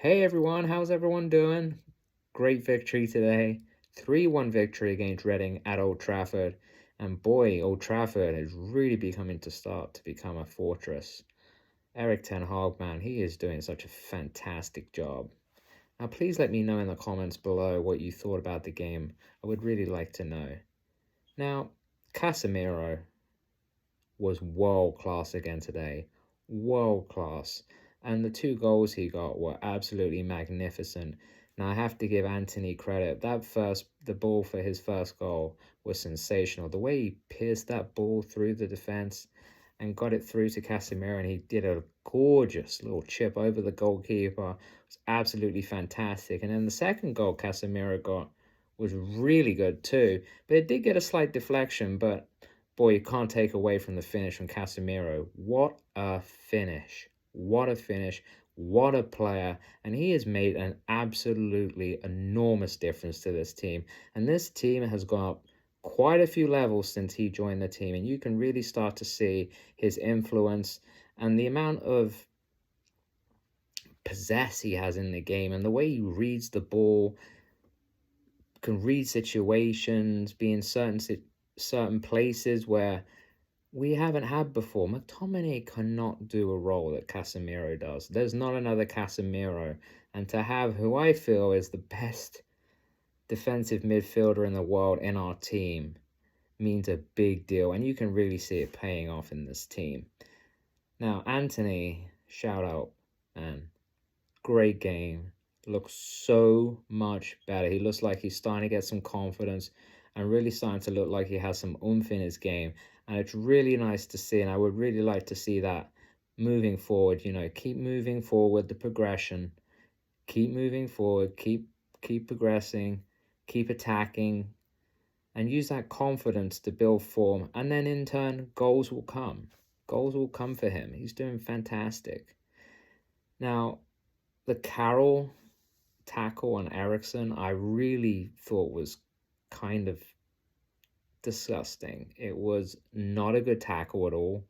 Hey everyone, how's everyone doing? Great victory today. 3-1 victory against Reading at Old Trafford. And boy, Old Trafford is really becoming to start to become a fortress. Eric Ten Hag, man, he is doing such a fantastic job. Now, please let me know in the comments below what you thought about the game. I would really like to know. Now, Casemiro was world class again today. World class. And the two goals he got were absolutely magnificent. Now I have to give Anthony credit. The ball for his first goal was sensational. The way he pierced that ball through the defense and got it through to Casemiro, and he did a gorgeous little chip over the goalkeeper. It was absolutely fantastic. And then the second goal Casemiro got was really good too. But it did get a slight deflection, but boy, you can't take away from the finish from Casemiro. What a finish. What a finish. What a player. And he has made an absolutely enormous difference to this team. And this team has gone up quite a few levels since he joined the team. And you can really start to see his influence and the amount of possess he has in the game and the way he reads the ball, can read situations, be in certain places where we haven't had before. McTominay cannot do a role that Casemiro does. There's not another Casemiro. And to have who I feel is the best defensive midfielder in the world in our team means a big deal. And you can really see it paying off in this team. Now, Anthony, shout out, man. Great game. Looks so much better. He looks like he's starting to get some confidence and really starting to look like he has some oomph in his game. And it's really nice to see. And I would really like to see that moving forward. Keep moving forward, the progression. Keep moving forward. Keep progressing. Keep attacking. And use that confidence to build form. And then in turn, goals will come. Goals will come for him. He's doing fantastic. Now, the Carroll tackle on Ericsson, I really thought was kind of disgusting. It was not a good tackle at all.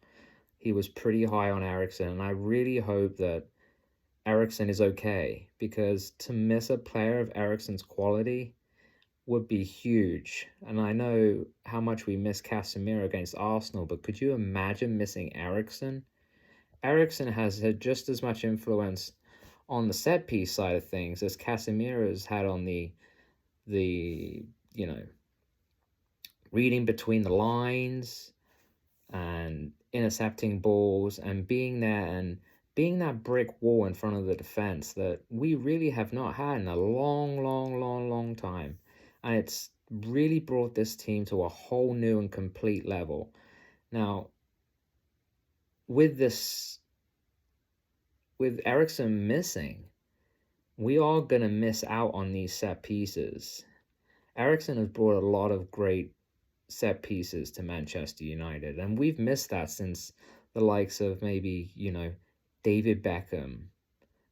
He was pretty high on Ericsson, and I really hope that Ericsson is okay, because to miss a player of Ericsson's quality would be huge. And I know how much we miss Casemiro against Arsenal, but could you imagine missing Ericsson? Ericsson has had just as much influence on the set piece side of things as Casemiro's had on the reading between the lines and intercepting balls and being there and being that brick wall in front of the defense that we really have not had in a long time. And it's really brought this team to a whole new and complete level. Now, with Ericsson missing, we are going to miss out on these set pieces. Ericsson has brought a lot of great set pieces to Manchester United, and we've missed that since the likes of maybe, David Beckham,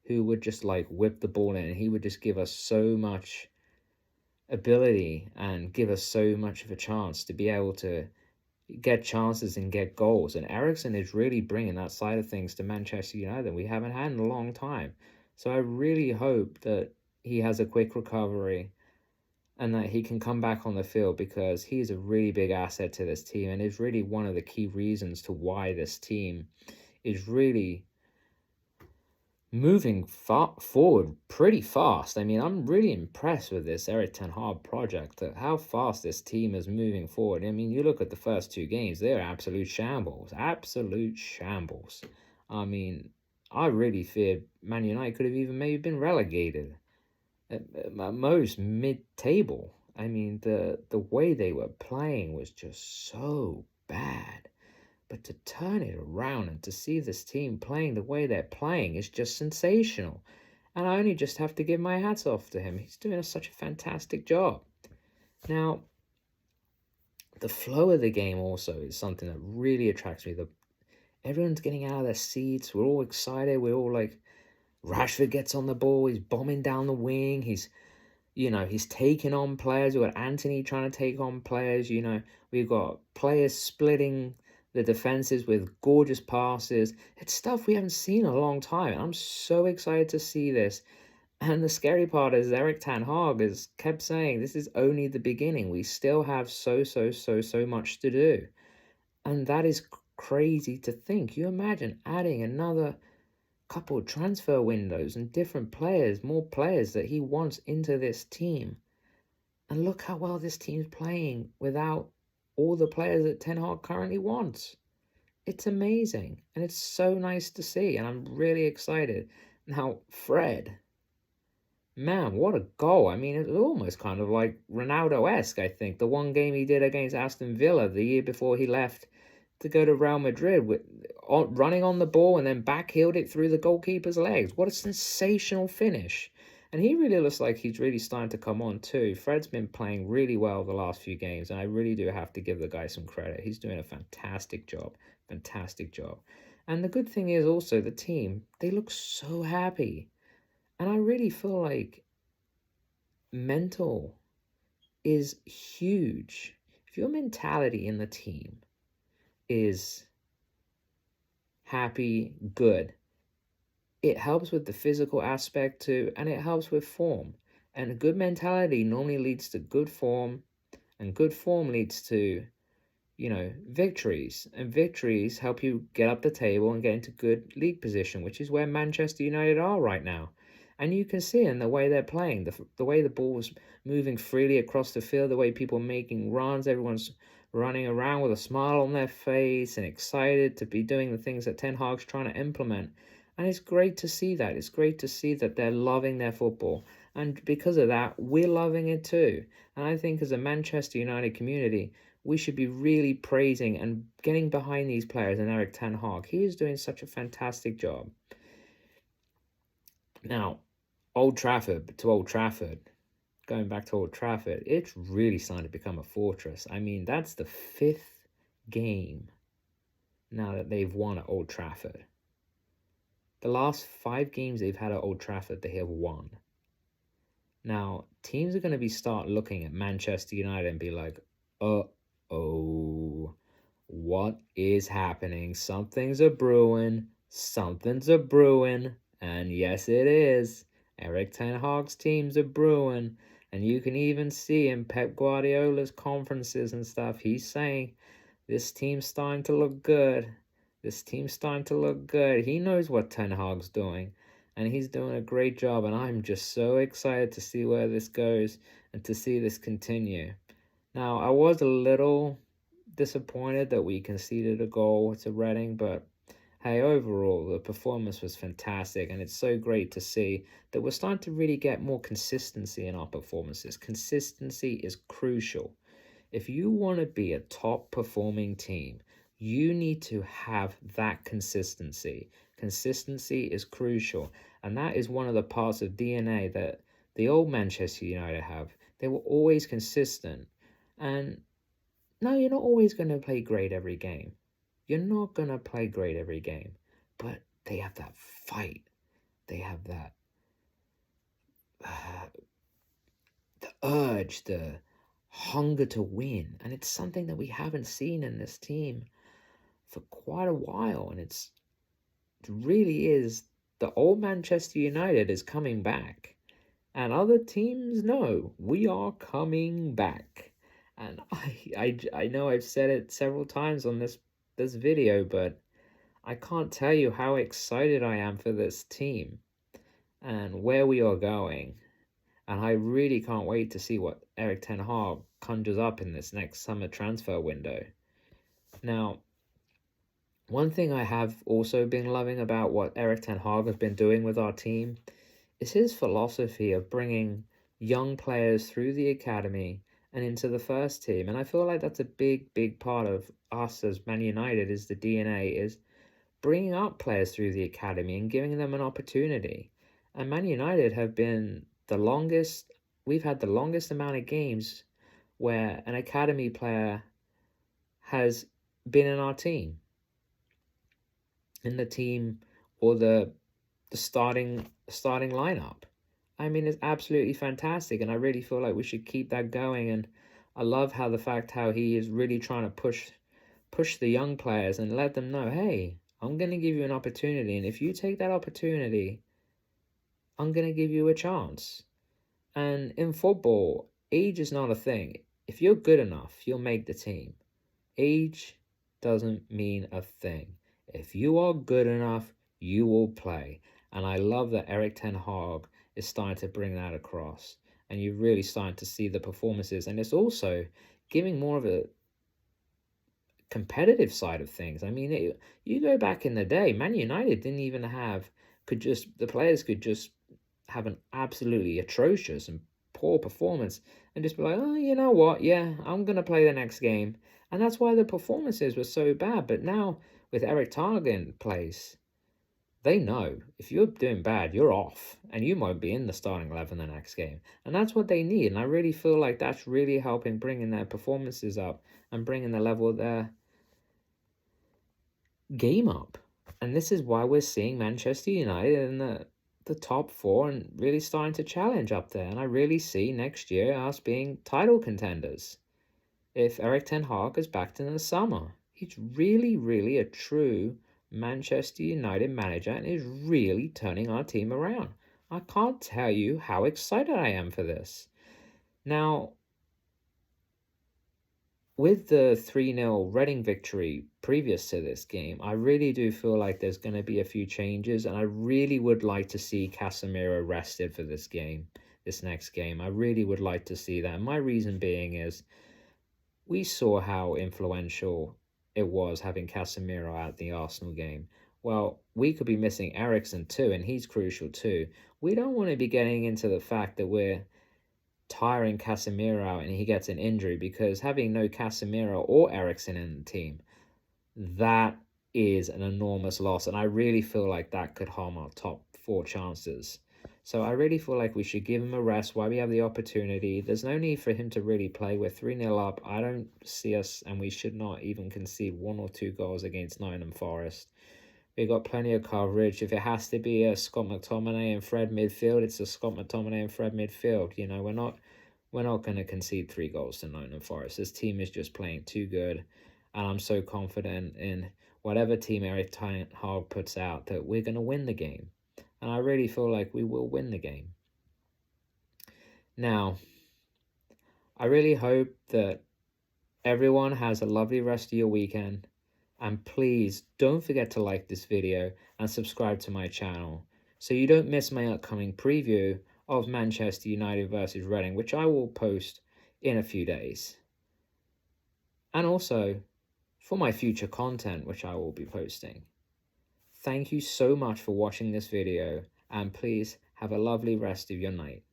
who would just whip the ball in, and he would just give us so much ability and give us so much of a chance to be able to get chances and get goals. And Ericsson is really bringing that side of things to Manchester United we haven't had in a long time. So I really hope that he has a quick recovery and that he can come back on the field, because he's a really big asset to this team and is really one of the key reasons to why this team is really moving forward pretty fast. I mean, I'm really impressed with this Eric Ten Hag project, how fast this team is moving forward. I mean, you look at the first two games, they're absolute shambles. I mean, I really feared Man United could have even maybe been relegated at most mid-table. I mean, the way they were playing was just so bad. But to turn it around and to see this team playing the way they're playing is just sensational. And I only just have to give my hats off to him. He's doing such a fantastic job. Now, the flow of the game also is something that really attracts me. Everyone's getting out of their seats. We're all excited. We're all like, Rashford gets on the ball. He's bombing down the wing. He's taking on players. We've got Anthony trying to take on players. We've got players splitting the defenses with gorgeous passes. It's stuff we haven't seen in a long time. I'm so excited to see this. And the scary part is Eric Ten Hag has kept saying this is only the beginning. We still have so much to do. And that is crazy to think. You imagine adding another couple of transfer windows and different players, more players that he wants into this team. And look how well this team's playing without all the players that Ten Hag currently wants. It's amazing. And it's so nice to see. And I'm really excited. Now, Fred. Man, what a goal. I mean, it was almost kind of like Ronaldo-esque, I think. The one game he did against Aston Villa the year before he left to go to Real Madrid, running on the ball and then backheeled it through the goalkeeper's legs. What a sensational finish. And he really looks like he's really starting to come on too. Fred's been playing really well the last few games, and I really do have to give the guy some credit. He's doing a fantastic job. Fantastic job. And the good thing is also the team, they look so happy. And I really feel like mental is huge. If your mentality in the team is happy, good, it helps with the physical aspect too, and it helps with form. And a good mentality normally leads to good form, and good form leads to victories. And victories help you get up the table and get into good league position, which is where Manchester United are right now. And you can see in the way they're playing, the way the ball's moving freely across the field, the way people are making runs, everyone's running around with a smile on their face and excited to be doing the things that Ten Hag's trying to implement. And it's great to see that. It's great to see that they're loving their football. And because of that, we're loving it too. And I think as a Manchester United community, we should be really praising and getting behind these players and Eric Ten Hag. He is doing such a fantastic job. Now, Old Trafford, going back to Old Trafford, it's really starting to become a fortress. I mean, that's the 5th game now that they've won at Old Trafford. The last 5 games they've had at Old Trafford, they have won. Now, teams are going to start looking at Manchester United and be like, oh, what is happening? Something's a brewing. And yes, it is. Eric Ten Hag's teams are brewing. And you can even see in Pep Guardiola's conferences and stuff, he's saying, this team's starting to look good. He knows what Ten Hag's doing. And he's doing a great job. And I'm just so excited to see where this goes and to see this continue. Now, I was a little disappointed that we conceded a goal to Reading, but hey, overall, the performance was fantastic, and it's so great to see that we're starting to really get more consistency in our performances. Consistency is crucial. If you want to be a top-performing team, you need to have that consistency. Consistency is crucial, and that is one of the parts of DNA that the old Manchester United have. They were always consistent. And no, you're not always going to play great every game. But they have that fight. They have that the urge, the hunger to win. And it's something that we haven't seen in this team for quite a while. And it really is, the old Manchester United is coming back. And other teams know we are coming back. And I know I've said it several times on this video, but I can't tell you how excited I am for this team and where we are going. And I really can't wait to see what Eric Ten Hag conjures up in this next summer transfer window. Now, one thing I have also been loving about what Eric Ten Hag has been doing with our team is his philosophy of bringing young players through the academy and into the first team. And I feel like that's a big part of us as Man United, is the DNA, is bringing up players through the academy and giving them an opportunity. And Man United have been we've had the longest amount of games where an academy player has been in our team, in the team, or the starting lineup. I mean, it's absolutely fantastic, and I really feel like we should keep that going. And I love how he is really trying to push the young players and let them know, hey, I'm going to give you an opportunity, and if you take that opportunity, I'm going to give you a chance. And in football, age is not a thing. If you're good enough, you'll make the team. Age doesn't mean a thing. If you are good enough, you will play. And I love that Eric Ten Hag is starting to bring that across. And you're really starting to see the performances. And it's also giving more of a competitive side of things. I mean, you go back in the day, Man United didn't even have, the players could just have an absolutely atrocious and poor performance and just be like, oh, you know what? Yeah, I'm going to play the next game. And that's why the performances were so bad. But now with Eric Targ in place, they know if you're doing bad, you're off and you might be in the starting 11 the next game. And that's what they need. And I really feel like that's really helping bringing their performances up and bringing the level of their game up. And this is why we're seeing Manchester United in the top four and really starting to challenge up there. And I really see next year us being title contenders if Eric Ten Hag is back in the summer. He's really, really a true Manchester United manager and is really turning our team around. I can't tell you how excited I am for this. Now, with the 3-0 Reading victory previous to this game, I really do feel like there's going to be a few changes, and I really would like to see Casemiro rested for this game, this next game. I really would like to see that. And my reason being is we saw how influential it was having Casemiro out the Arsenal game. Well, we could be missing Eriksen too, and he's crucial too. We don't want to be getting into the fact that we're tiring Casemiro out and he gets an injury, because having no Casemiro or Eriksen in the team, that is an enormous loss. And I really feel like that could harm our top four chances. So I really feel like we should give him a rest while we have the opportunity. There's no need for him to really play. We're 3-0 up. I don't see us, and we should not even concede 1 or 2 goals against Nottingham Forest. We've got plenty of coverage. If it has to be a Scott McTominay and Fred midfield, it's a Scott McTominay and Fred midfield. You know, we're not going to concede 3 goals to Nottingham Forest. This team is just playing too good, and I'm so confident in whatever team Eric Ten Hag puts out that we're going to win the game. And I really feel like we will win the game. Now, I really hope that everyone has a lovely rest of your weekend. And please don't forget to like this video and subscribe to my channel so you don't miss my upcoming preview of Manchester United versus Reading, which I will post in a few days. And also for my future content, which I will be posting. Thank you so much for watching this video, and please have a lovely rest of your night.